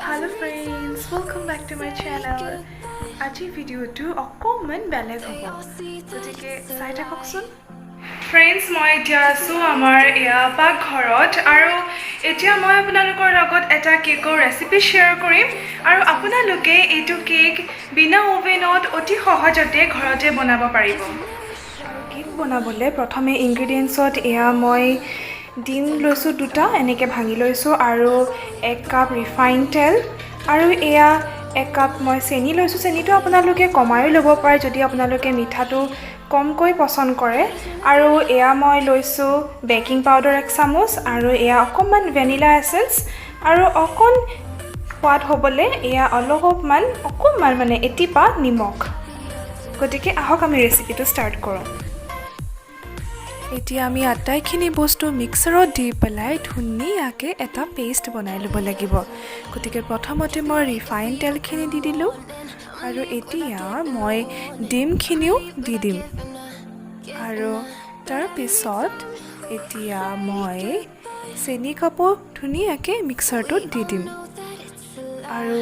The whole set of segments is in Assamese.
Hello friends, welcome back to my channel. আজি ভিডিঅ'টো অকণমান বেলেগ হ'ব গতিকে চাই থাককচোন ফ্ৰেণ্ডছ মই এতিয়া আছোঁ আমাৰ এয়া পাকঘৰত আৰু এতিয়া মই আপোনালোকৰ লগত এটা কেকৰ ৰেচিপি শ্বেয়াৰ কৰিম আৰু আপোনালোকে এইটো কেক বিনা অভেনত অতি সহজতে ঘৰতে বনাব পাৰিব আৰু কেক বনাবলৈ প্ৰথমে ইনগ্ৰেডিয়েণ্টছত এয়া মই ডিম লৈছোঁ দুটা এনেকৈ ভাঙি লৈছোঁ আৰু 1 কাপ ৰিফাইন তেল আৰু এয়া 1 কাপ মই চেনি লৈছোঁ চেনিটো আপোনালোকে কমায়ো ল'ব পাৰে যদি আপোনালোকে মিঠাটো কমকৈ পছন্দ কৰে আৰু এয়া মই লৈছোঁ বেকিং পাউডাৰ 1 চামুচ আৰু এয়া অকণমান ভেনিলা এসেন্স আৰু অকণ সোৱাদ হ'বলৈ এয়া অকণমান মানে এটিপা নিমখ গতিকে আহক আমি ৰেচিপিটো ষ্টাৰ্ট কৰোঁ এতিয়া আমি আটাইখিনি বস্তু মিক্সাৰত দি পেলাই ধুনীয়াকৈ এটা পেষ্ট বনাই ল'ব লাগিব গতিকে প্ৰথমতে মই ৰিফাইন তেলখিনি দি দিলোঁ আৰু এতিয়া মই ডিমখিনিও দি দিম আৰু তাৰপিছত এতিয়া মই চেনি কাপো ধুনীয়াকৈ মিক্সাৰটোত দি দিম আৰু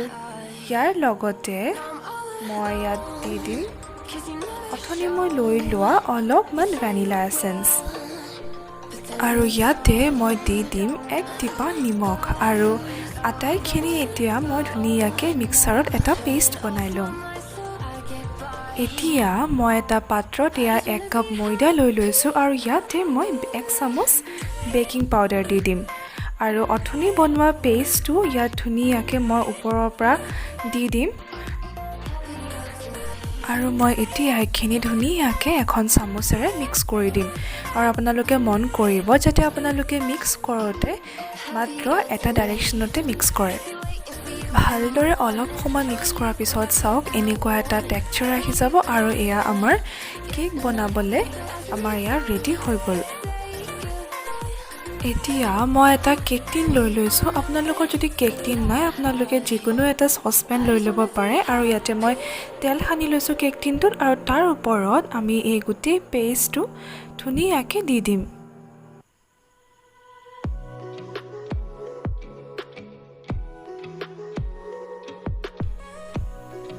ইয়াৰ লগতে মই ইয়াত দি দিম অথনি মই লৈ লোৱা অলপমান ভেনিলা এসেন্স আৰু ইয়াতে মই দি দিম 1 টিপা নিমখ আৰু আটাইখিনি এতিয়া মই ধুনীয়াকৈ মিক্সাৰত এটা পেষ্ট বনাই ল'ম এতিয়া মই এটা পাত্ৰত এয়া 1 কাপ ময়দা লৈ লৈছোঁ আৰু ইয়াতে মই 1 চামুচ বেকিং পাউডাৰ দি দিম আৰু অথনি বনোৱা পেষ্টটো ইয়াত ধুনীয়াকৈ মই ওপৰৰ পৰা দি দিম আৰু মই এতিয়া এইখিনি ধুনীয়াকৈ এখন চামুচেৰে মিক্স কৰি দিম আৰু আপোনালোকে মন কৰিব যাতে আপোনালোকে মিক্স কৰোঁতে মাত্ৰ এটা ডাইৰেকশ্যনতে মিক্স কৰে ভালদৰে অলপ সময় মিক্স কৰাৰ পিছত চাওক এনেকুৱা এটা টেক্সচাৰ আহি যাব আৰু এয়া আমাৰ কেক বনাবলৈ আমাৰ এয়া ৰেডি হৈ গ'ল এতিয়া মই এটা কেক টিন লৈ লৈছোঁ আপোনালোকৰ যদি কেক টিন নাই আপোনালোকে যিকোনো এটা চচপেন লৈ ল'ব পাৰে আৰু ইয়াতে মই তেল সানি লৈছোঁ কেক টিনটোত আৰু তাৰ ওপৰত আমি এই গোটেই পেষ্টটো ধুনীয়াকৈ দি দিম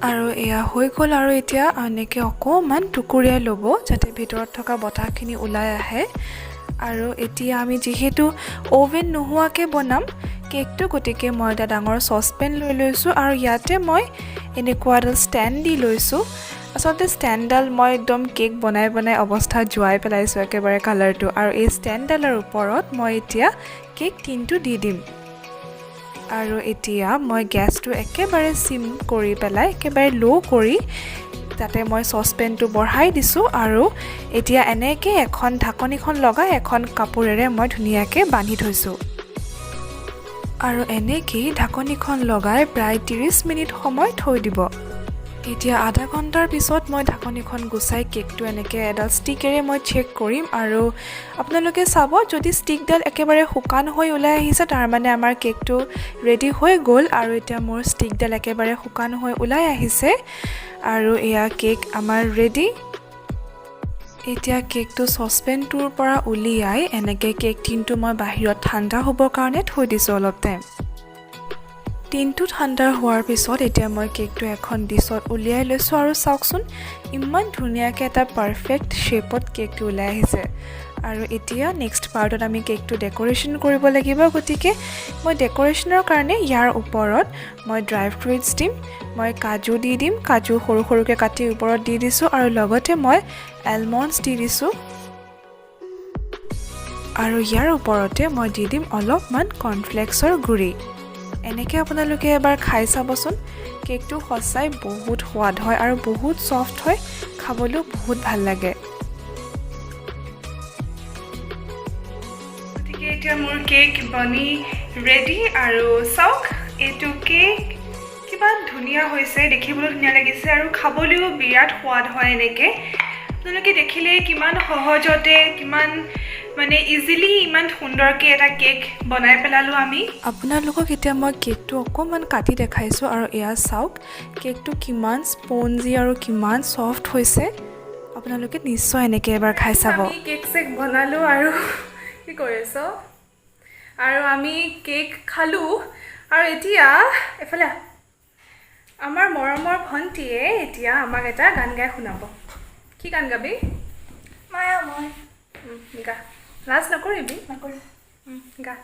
আৰু এয়া হৈ গ'ল আৰু এতিয়া এনেকৈ অকণমান টুকুৰিয়াই ল'ব যাতে ভিতৰত থকা বতাহখিনি ওলাই আহে আৰু এতিয়া আমি যিহেতু অভেন নোহোৱাকৈ বনাম কেকটো গতিকে মই এটা ডাঙৰ চচপেন লৈ লৈছোঁ আৰু ইয়াতে মই এনেকুৱা এডাল ষ্টেণ্ড দি লৈছোঁ আচলতে ষ্টেণ্ডডাল মই একদম কেক বনাই অৱস্থা জোৱাই পেলাইছোঁ একেবাৰে কালাৰটো আৰু এই ষ্টেণ্ডডালৰ ওপৰত মই এতিয়া কেক টিনটো দি দিম আৰু এতিয়া মই গেছটো একেবাৰে চিম কৰি পেলাই একেবাৰে ল' কৰি তাতে মই চচপেনটো বঢ়াই দিছোঁ আৰু এতিয়া এনেকৈ এখন ঢাকনিখন লগাই এখন কাপোৰেৰে মই ধুনীয়াকৈ বান্ধি থৈছোঁ আৰু এনেকৈ ঢাকনিখন লগাই প্ৰায় 30 মিনিট সময় থৈ দিব এতিয়া আধা ঘণ্টাৰ পিছত মই ঢাকনিখন গুচাই কেকটো এনেকৈ এডাল ষ্টিকেৰে মই চেক কৰিম আৰু আপোনালোকে চাব যদি ষ্টিকডাল একেবাৰে শুকান হৈ ওলাই আহিছে তাৰমানে আমাৰ কেকটো ৰেডি হৈ গ'ল আৰু এতিয়া মোৰ ষ্টিকডাল একেবাৰে শুকান হৈ ওলাই আহিছে আৰু এয়া কেক আমাৰ ৰেডি এতিয়া কেকটো চচপেনটোৰ পৰা উলিয়াই এনেকৈ কেক টিনটো মই বাহিৰত ঠাণ্ডা হ'বৰ কাৰণে থৈ দিছোঁ অলপ টাইম টিনটো ঠাণ্ডা হোৱাৰ পিছত এতিয়া মই কেকটো এখন ডিছত উলিয়াই লৈছোঁ আৰু চাওকচোন ইমান ধুনীয়াকৈ এটা পাৰফেক্ট শ্বেপত কেকটো ওলাই আহিছে আৰু এতিয়া নেক্সট পাৰ্টত আমি কেকটো ডেক'ৰেশ্যন কৰিব লাগিব গতিকে মই ডেক'ৰেশ্যনৰ কাৰণে ইয়াৰ ওপৰত মই ড্ৰাই ফ্ৰুইটছ দিম মই কাজু দি দিম কাজু সৰু সৰুকৈ কাটি ওপৰত দি দিছোঁ আৰু লগতে মই এলমণ্ডছ দি দিছোঁ আৰু ইয়াৰ ওপৰতে মই দি দিম অলপমান কৰ্ণফ্লেক্সৰ গুড়ি এনেকৈ আপোনালোকে এবাৰ খাই চাবচোন কেকটো সঁচাই বহুত সোৱাদ হয় আৰু বহুত ছফ্ট হয় খাবলৈও বহুত ভাল লাগে গতিকে এতিয়া মোৰ কেক বনি ৰেডি আৰু চাওক এইটো কেক কিমান ধুনীয়া হৈছে দেখিবলৈ ধুনীয়া লাগিছে আৰু খাবলৈও বিৰাট সোৱাদ হয় এনেকৈ আপোনালোকে দেখিলে কিমান সহজতে কিমান মানে ইজিলি ইমান সুন্দৰকৈ এটা কেক বনাই পেলালোঁ আমি আপোনালোকক এতিয়া মই কেকটো অকণমান কাটি দেখাইছোঁ আৰু এয়া চাওক কেকটো কিমান স্পঞ্জি আৰু কিমান ছফ্ট হৈছে আপোনালোকে নিশ্চয় এনেকৈ এবাৰ খাই চাব কেক চেক বনালোঁ আৰু কি কৰিছ আৰু আমি কেক খালোঁ আৰু এতিয়া এফালে আমাৰ মৰমৰ ভণ্টিয়ে এতিয়া আমাক এটা গান গাই শুনাব কি গান গাবি মায়া মই গা লাজ নকৰিবি নকৰো গা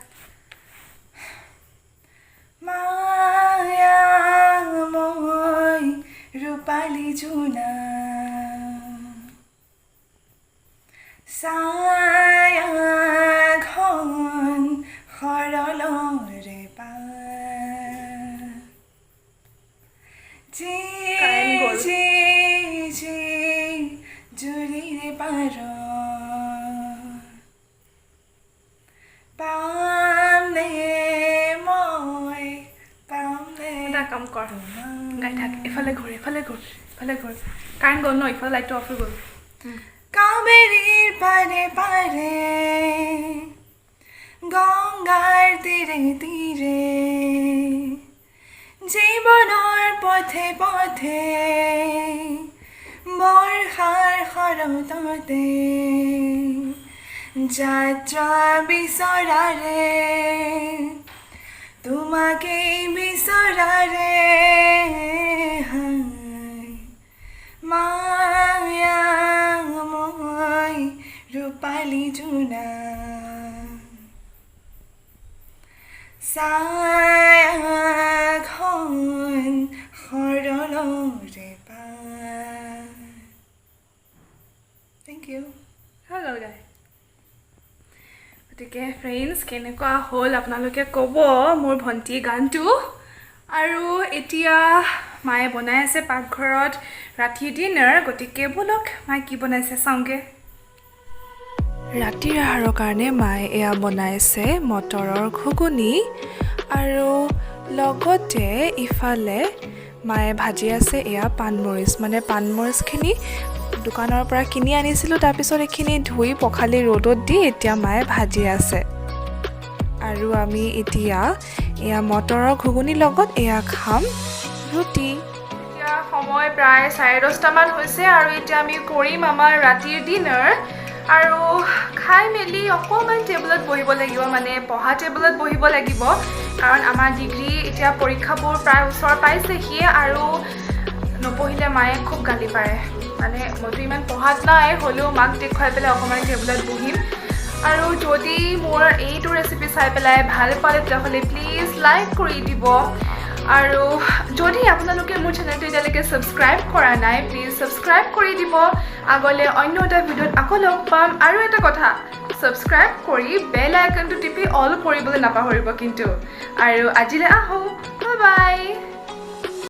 মায়া মই ৰূপালী জোনা ছায়া ঘন সৰলৰে পা জুৰিৰে পাৰ পামনে মই পামনে এটা কাম কৰ গাই থাক এফালে ঘূৰ এফালে ঘূৰ কাৰেণ্ট গ'ল ন ইফালে লাইটটো অফ হৈ গ'ল কাবেৰীৰ পাৰে পাৰে গংগাৰ তীৰে তীৰে জীৱনৰ পথে পথে বৰ্ষাৰ শৰততে যাত্ৰা বিচৰাৰে তোমাকেই বিচৰাৰে মায়া মই ৰূপালী জোনা ছায়াখন সৰলৰে পা থেংক ইউ হৈ গ'ল গাই গতিকে ফ্ৰেণ্ডছ কেনেকুৱা হ'ল আপোনালোকে ক'ব মোৰ ভণ্টিৰ গানটো আৰু এতিয়া মায়ে বনাই আছে পাকঘৰত ৰাতিৰ ডিনাৰ গতিকে ব'লক মায়ে কি বনাইছে চাওঁগৈ ৰাতিৰ আহাৰৰ কাৰণে মায়ে এয়া বনাইছে মটৰৰ ঘুগুনি আৰু লগতে ইফালে মায়ে ভাজি আছে এয়া পাণমৰিচ মানে পাণমৰিচখিনি দোকানৰ পৰা কিনি আনিছিলোঁ তাৰপিছত এইখিনি ধুই পখালি ৰ'দত দি এতিয়া মায়ে ভাজি আছে আৰু আমি এতিয়া এয়া মটৰৰ ঘুগুনিৰ লগত এয়া খাম ৰুটি এতিয়া সময় প্ৰায় 10:30মান হৈছে আৰু এতিয়া আমি কৰিম আমাৰ ৰাতিৰ ডিনাৰ আৰু খাই মেলি অকণমান টেবুলত বহিব লাগিব মানে পঢ়া টেবুলত বহিব লাগিব কাৰণ আমাৰ ডিগ্ৰী এতিয়া পৰীক্ষাবোৰ প্ৰায় ওচৰ পাইছেহি আৰু নপঢ়িলে মায়ে খুব গালি পাৰে মানে মইতো ইমান পঢ়াত নাই হ'লেও মাক দেখুৱাই পেলাই অকণমান টেবুলত বহিম আৰু যদি মোৰ এইটো ৰেচিপি চাই পেলাই ভাল পালে তেতিয়াহ'লে প্লিজ লাইক কৰি দিব আৰু যদি আপোনালোকে মোৰ চেনেলটো এতিয়ালৈকে ছাবস্ক্ৰাইব কৰা নাই প্লিজ ছাবস্ক্ৰাইব কৰি দিব আগলৈ অন্য এটা ভিডিঅ'ত আকৌ লগ পাম আৰু এটা কথা ছাবস্ক্ৰাইব কৰি বেল আইকনটো টিপি অল কৰিবলৈ নাপাহৰিব কিন্তু আৰু আজিলৈ আহোঁ বাই বাই